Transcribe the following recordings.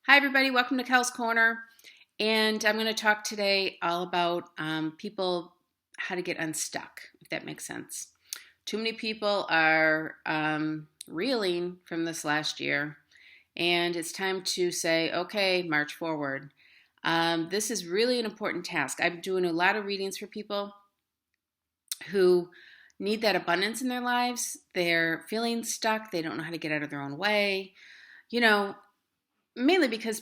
Hi, everybody. Welcome to Kelle's Corner. And I'm going to talk today all about people, how to get unstuck, if that makes sense. Too many people are reeling from this last year, and it's time to say, okay, march forward. This is really an important task. I'm doing a lot of readings for people who need that abundance in their lives. They're feeling stuck, they don't know how to get out of their own way. You know, mainly because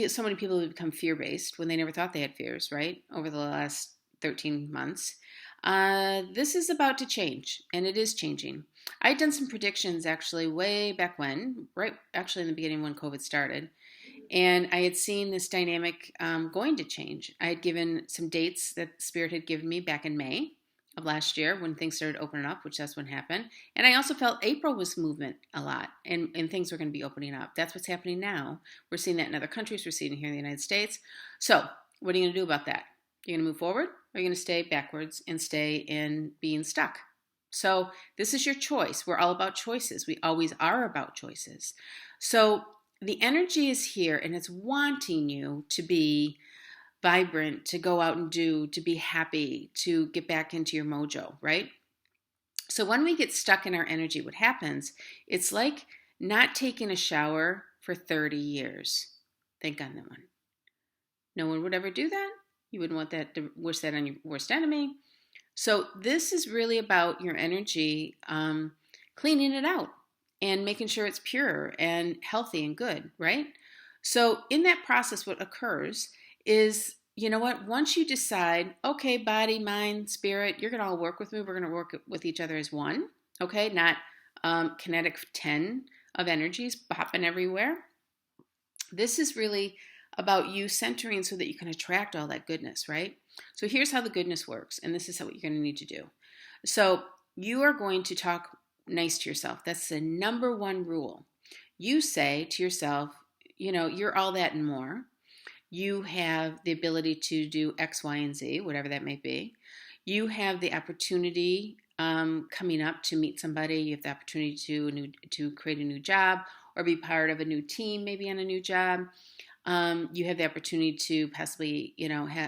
so many people have become fear-based when they never thought they had fears, right? Over the last 13 months. This is about to change, and it is changing. I had done some predictions actually way back when, right actually in the beginning when COVID started, and I had seen this dynamic going to change. I had given some dates that Spirit had given me back in May of last year when things started opening up, which that's when happened. And I also felt April was movement a lot, and things were going to be opening up. That's what's happening now. We're seeing that in other countries. We're seeing it here in the United States. So what are you going to do about that? You're going to move forward, or are you going to stay backwards and stay in being stuck? So this is your choice. We're all about choices. We always are about choices. So the energy is here, and it's wanting you to be vibrant, to go out and do, to be happy, to get back into your mojo, right? So when we get stuck in our energy, what happens, it's like not taking a shower for 30 years. Think on that one. No one would ever do that. You wouldn't want that to wish that on your worst enemy. So this is really about your energy, cleaning it out and making sure it's pure and healthy and good, right? So in that process, what occurs is, you know what, once you decide, okay, body, mind, spirit, you're going to all work with me. We're going to work with each other as one, okay? Not kinetic 10 of energies popping everywhere. This is really about you centering so that you can attract all that goodness, right? So here's how the goodness works, and this is what you're going to need to do. So you are going to talk nice to yourself. That's the number one rule. You say to yourself, you know, you're all that and more. You have the ability to do X, Y, and Z, whatever that may be. You have the opportunity coming up to meet somebody. You have the opportunity to create a new job or be part of a new team, maybe on a new job. You have the opportunity to possibly,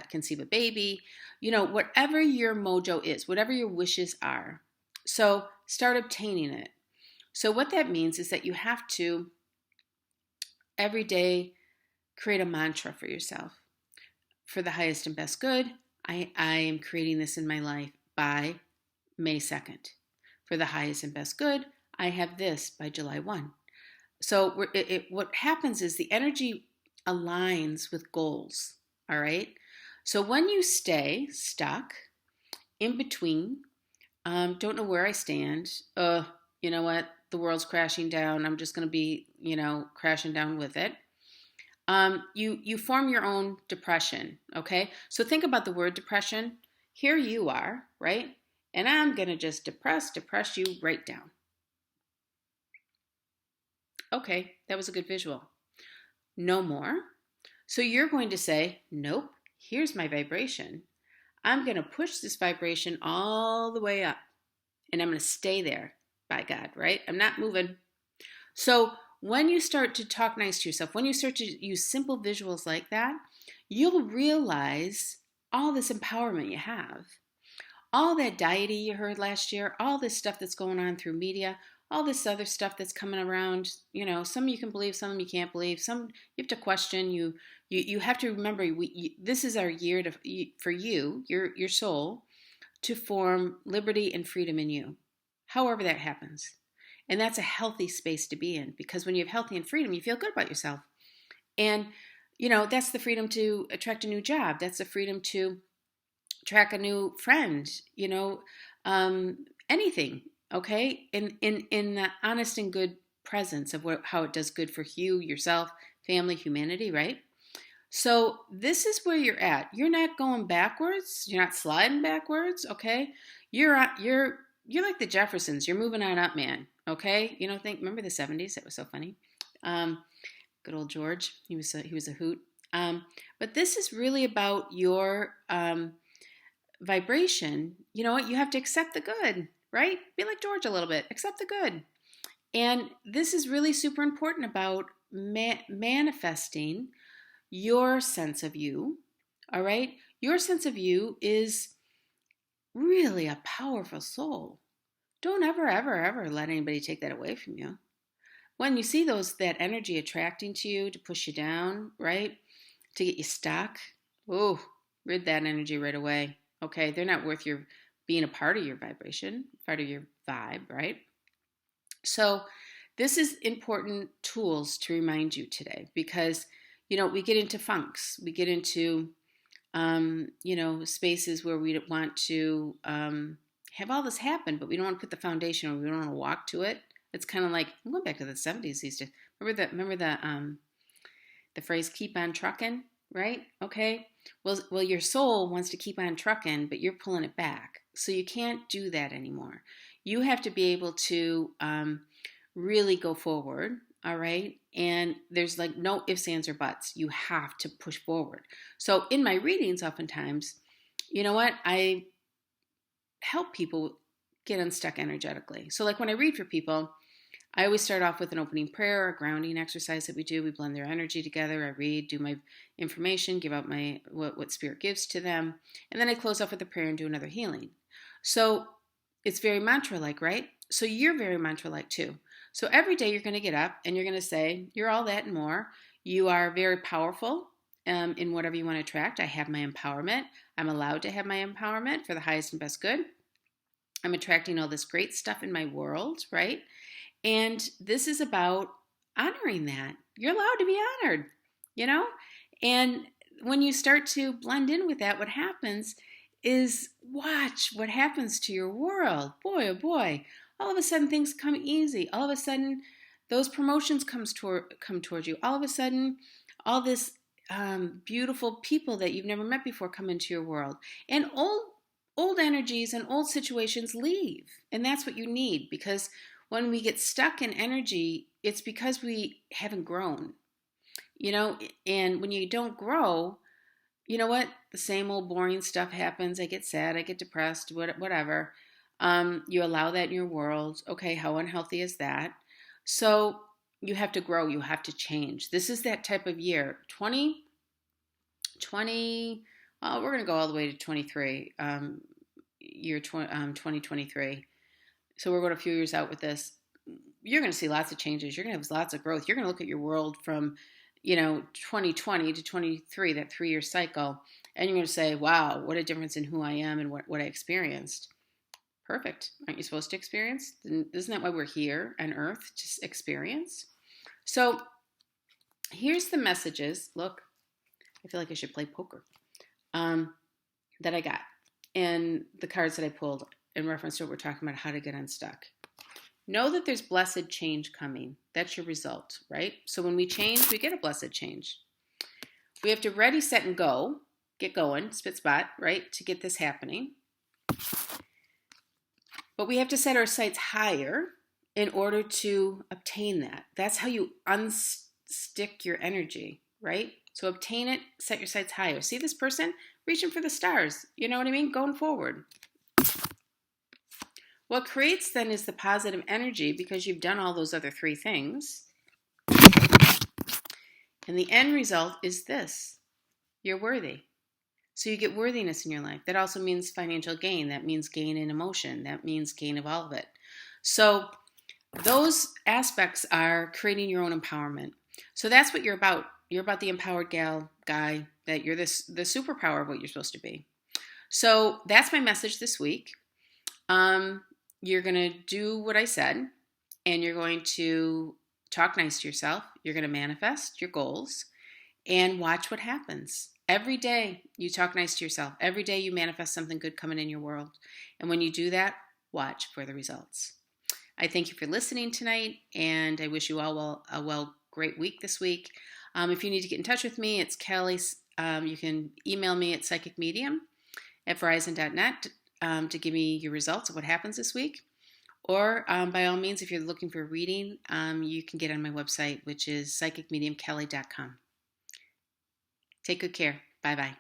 conceive a baby. Whatever your mojo is, whatever your wishes are. So start obtaining it. So what that means is that you have to every day create a mantra for yourself. For the highest and best good, I am creating this in my life by May 2nd. For the highest and best good, I have this by July 1. So what happens is the energy aligns with goals, all right? So when you stay stuck in between, don't know where I stand, you know what, the world's crashing down, I'm just going to be, crashing down with it. You form your own depression, okay? So think about the word depression. Here you are, right? And I'm going to just depress you right down. Okay, that was a good visual. No more. So you're going to say, nope, here's my vibration. I'm going to push this vibration all the way up, and I'm going to stay there, by God, right? I'm not moving. So when you start to talk nice to yourself, when you start to use simple visuals like that, you'll realize all this empowerment you have. All that deity you heard last year, all this stuff that's going on through media, all this other stuff that's coming around, some you can believe, some you can't believe, some you have to question. You have to remember, this is our year for you, your soul, to form liberty and freedom in you, however that happens. And that's a healthy space to be in, because when you have healthy and freedom, you feel good about yourself. And, that's the freedom to attract a new job. That's the freedom to attract a new friend, anything, okay? In the honest and good presence of how it does good for you, yourself, family, humanity, right? So this is where you're at. You're not going backwards. You're not sliding backwards, okay? You're like the Jeffersons. You're moving on up, man. Okay, remember the '70s? That was so funny. Good old George. He was a hoot. But this is really about your vibration. You know what? You have to accept the good, right? Be like George a little bit. Accept the good. And this is really super important about manifesting your sense of you. All right? Your sense of you is really a powerful soul. Don't ever, ever, ever let anybody take that away from you. When you see that energy attracting to you to push you down, right? To get you stuck, oh, rid that energy right away. Okay, they're not worth your being a part of your vibration, part of your vibe, right? So this is important tools to remind you today because, we get into funks. We get into, spaces where we want to have all this happen, but we don't want to put the foundation or we don't want to walk to it. It's kind of like, I'm going back to the 70s these days. Remember the phrase, keep on trucking, right? Okay. Well, your soul wants to keep on trucking, but you're pulling it back. So you can't do that anymore. You have to be able to really go forward, all right? And there's like no ifs, ands, or buts. You have to push forward. So in my readings, oftentimes, you know what? I help people get unstuck energetically. So like when I read for people, I always start off with an opening prayer, a grounding exercise that we do. We blend their energy together. I read, do my information, give out my what spirit gives to them, and then I close off with a prayer and do another healing. So it's very mantra-like, right? So you're very mantra-like too. So every day you're going to get up and you're going to say, you're all that and more. You are very powerful in whatever you want to attract. I have my empowerment. I'm allowed to have my empowerment for the highest and best good. I'm attracting all this great stuff in my world, right? And this is about honoring that. You're allowed to be honored, And when you start to blend in with that, what happens is watch what happens to your world. Boy, oh boy. All of a sudden things come easy. All of a sudden those promotions come towards you. All of a sudden all this beautiful people that you've never met before come into your world. And old energies and old situations leave. And that's what you need, because when we get stuck in energy, it's because we haven't grown, and when you don't grow, you know what? The same old boring stuff happens. I get sad, I get depressed, whatever. You allow that in your world. Okay, how unhealthy is that? So you have to grow, you have to change. This is that type of year. 2020, we're going to go all the way to 23, year 2023. So we're going a few years out with this. You're going to see lots of changes. You're going to have lots of growth. You're going to look at your world from, 2020 to 23, that 3-year cycle, and you're going to say, wow, what a difference in who I am and what I experienced. Perfect. Aren't you supposed to experience? Isn't that why we're here on Earth, to experience? So here's the messages. Look, I feel like I should play poker, that I got, and the cards that I pulled in reference to what we're talking about, how to get unstuck. Know that there's blessed change coming. That's your result, right? So when we change, we get a blessed change. We have to ready, set, and go. Get going, spit spot, right, to get this happening. But we have to set our sights higher in order to obtain that. That's how you unstick your energy, right? So obtain it, set your sights higher. See this person? Reaching for the stars. You know what I mean? Going forward. What creates then is the positive energy, because you've done all those other 3 things. And the end result is this. You're worthy. So you get worthiness in your life. That also means financial gain. That means gain in emotion. That means gain of all of it. So those aspects are creating your own empowerment. So that's what you're about. You're about the empowered guy, that you're the superpower of what you're supposed to be. So that's my message this week. You're going to do what I said, and you're going to talk nice to yourself. You're going to manifest your goals and watch what happens. Every day you talk nice to yourself. Every day you manifest something good coming in your world. And when you do that, watch for the results. I thank you for listening tonight, and I wish you all a great week this week. If you need to get in touch with me, it's Kelle. You can email me at psychicmedium@verizon.net to give me your results of what happens this week. Or by all means, if you're looking for a reading, you can get on my website, which is psychicmediumkelle.com. Take good care. Bye-bye.